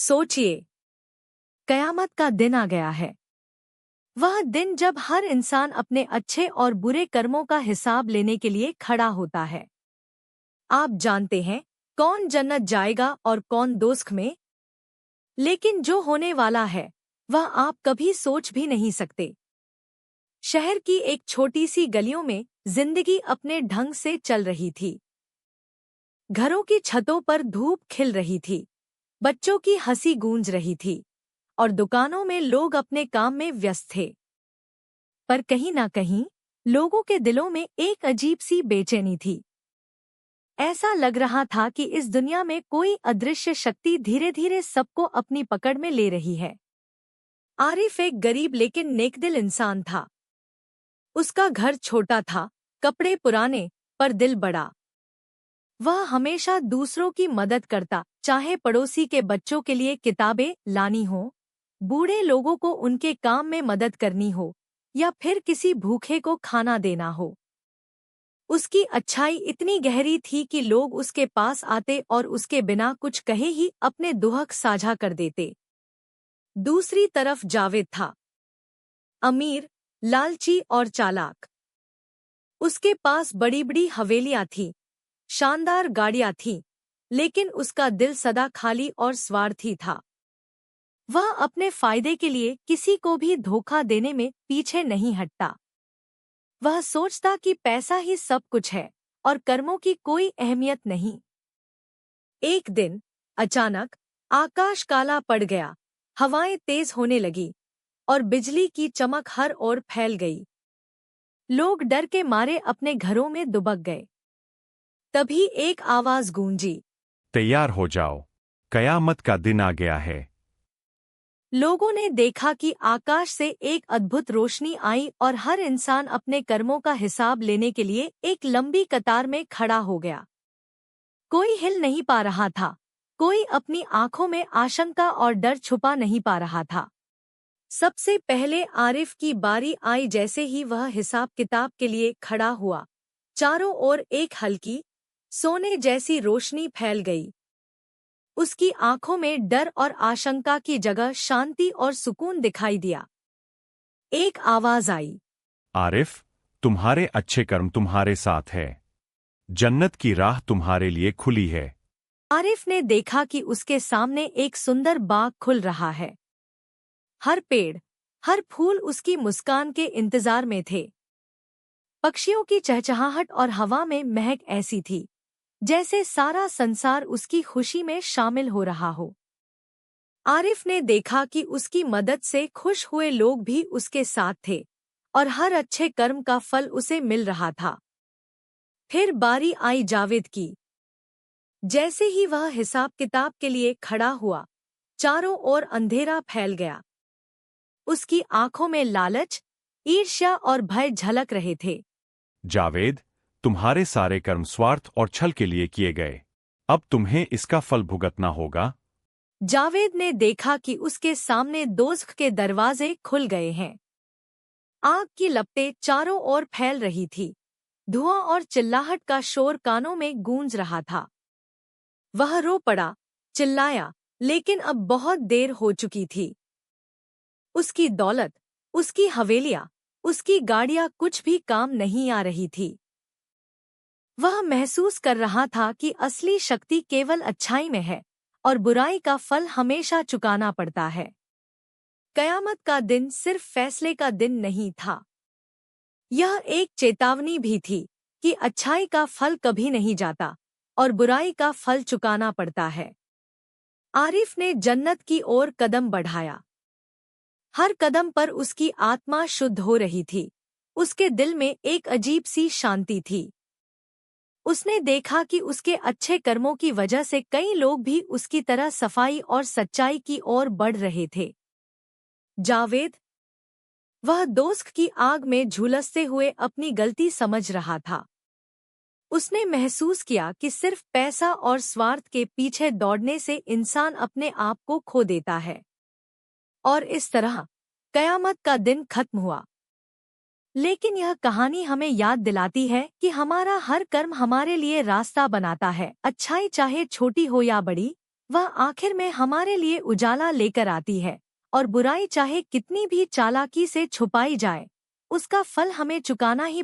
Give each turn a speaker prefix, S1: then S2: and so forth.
S1: सोचिए, कयामत का दिन आ गया है। वह दिन जब हर इंसान अपने अच्छे और बुरे कर्मों का हिसाब लेने के लिए खड़ा होता है। आप जानते हैं कौन जन्नत जाएगा और कौन दोज़ख में। लेकिन जो होने वाला है वह आप कभी सोच भी नहीं सकते। शहर की एक छोटी सी गलियों में जिंदगी अपने ढंग से चल रही थी। घरों की छतों पर धूप खिल रही थी, बच्चों की हंसी गूंज रही थी और दुकानों में लोग अपने काम में व्यस्त थे। पर कहीं ना कहीं लोगों के दिलों में एक अजीब सी बेचैनी थी। ऐसा लग रहा था कि इस दुनिया में कोई अदृश्य शक्ति धीरे धीरे सबको अपनी पकड़ में ले रही है। आरिफ एक गरीब लेकिन नेकदिल इंसान था। उसका घर छोटा था, कपड़े पुराने, पर दिल बड़ा। वह हमेशा दूसरों की मदद करता, चाहे पड़ोसी के बच्चों के लिए किताबें लानी हो, बूढ़े लोगों को उनके काम में मदद करनी हो या फिर किसी भूखे को खाना देना हो। उसकी अच्छाई इतनी गहरी थी कि लोग उसके पास आते और उसके बिना कुछ कहे ही अपने दुख साझा कर देते। दूसरी तरफ जावेद था, अमीर, लालची और चालाक। उसके पास बड़ी बड़ी हवेलियां थीं, शानदार गाड़ियां थीं, लेकिन उसका दिल सदा खाली और स्वार्थी था। वह अपने फायदे के लिए किसी को भी धोखा देने में पीछे नहीं हटता। वह सोचता कि पैसा ही सब कुछ है और कर्मों की कोई अहमियत नहीं। एक दिन अचानक आकाश काला पड़ गया, हवाएं तेज होने लगी और बिजली की चमक हर ओर फैल गई। लोग डर के मारे अपने घरों में दुबक गए। तभी एक आवाज गूंजी,
S2: तैयार हो जाओ, कयामत का दिन आ गया है।
S1: लोगों ने देखा कि आकाश से एक अद्भुत रोशनी आई और हर इंसान अपने कर्मों का हिसाब लेने के लिए एक लंबी कतार में खड़ा हो गया। कोई हिल नहीं पा रहा था, कोई अपनी आंखों में आशंका और डर छुपा नहीं पा रहा था। सबसे पहले आरिफ की बारी आई। जैसे ही वह हिसाब किताब के लिए खड़ा हुआ, चारों ओर एक हल्की, सोने जैसी रोशनी फैल गई। उसकी आंखों में डर और आशंका की जगह शांति और सुकून दिखाई दिया। एक आवाज आई,
S2: आरिफ, तुम्हारे अच्छे कर्म तुम्हारे साथ है। जन्नत की राह तुम्हारे लिए खुली है।
S1: आरिफ ने देखा कि उसके सामने एक सुंदर बाग खुल रहा है। हर पेड़, हर फूल उसकी मुस्कान के इंतजार में थे। पक्षियों की चहचहाहट और हवा में महक ऐसी थी जैसे सारा संसार उसकी खुशी में शामिल हो रहा हो। आरिफ ने देखा कि उसकी मदद से खुश हुए लोग भी उसके साथ थे और हर अच्छे कर्म का फल उसे मिल रहा था। फिर बारी आई जावेद की। जैसे ही वह हिसाब किताब के लिए खड़ा हुआ, चारों ओर अंधेरा फैल गया। उसकी आंखों में लालच, ईर्ष्या और भय झलक रहे थे।
S2: जावेद, तुम्हारे सारे कर्म स्वार्थ और छल के लिए किए गए। अब तुम्हें इसका फल भुगतना होगा।
S1: जावेद ने देखा कि उसके सामने दोज़ख के दरवाजे खुल गए हैं। आग की लपटें चारों ओर फैल रही थी, धुआं और चिल्लाहट का शोर कानों में गूंज रहा था। वह रो पड़ा, चिल्लाया, लेकिन अब बहुत देर हो चुकी थी। उसकी दौलत, उसकी हवेलियां, उसकी गाड़ियां कुछ भी काम नहीं आ रही थी। वह महसूस कर रहा था कि असली शक्ति केवल अच्छाई में है और बुराई का फल हमेशा चुकाना पड़ता है। कयामत का दिन सिर्फ फैसले का दिन नहीं था, यह एक चेतावनी भी थी कि अच्छाई का फल कभी नहीं जाता और बुराई का फल चुकाना पड़ता है। आरिफ ने जन्नत की ओर कदम बढ़ाया। हर कदम पर उसकी आत्मा शुद्ध हो रही थी, उसके दिल में एक अजीब सी शांति थी। उसने देखा कि उसके अच्छे कर्मों की वजह से कई लोग भी उसकी तरह सफाई और सच्चाई की ओर बढ़ रहे थे। जावेद, वह दोज़ख की आग में झुलसते हुए अपनी गलती समझ रहा था। उसने महसूस किया कि सिर्फ पैसा और स्वार्थ के पीछे दौड़ने से इंसान अपने आप को खो देता है। और इस तरह कयामत का दिन खत्म हुआ। लेकिन यह कहानी हमें याद दिलाती है कि हमारा हर कर्म हमारे लिए रास्ता बनाता है। अच्छाई चाहे छोटी हो या बड़ी, वह आखिर में हमारे लिए उजाला लेकर आती है, और बुराई चाहे कितनी भी चालाकी से छुपाई जाए, उसका फल हमें चुकाना ही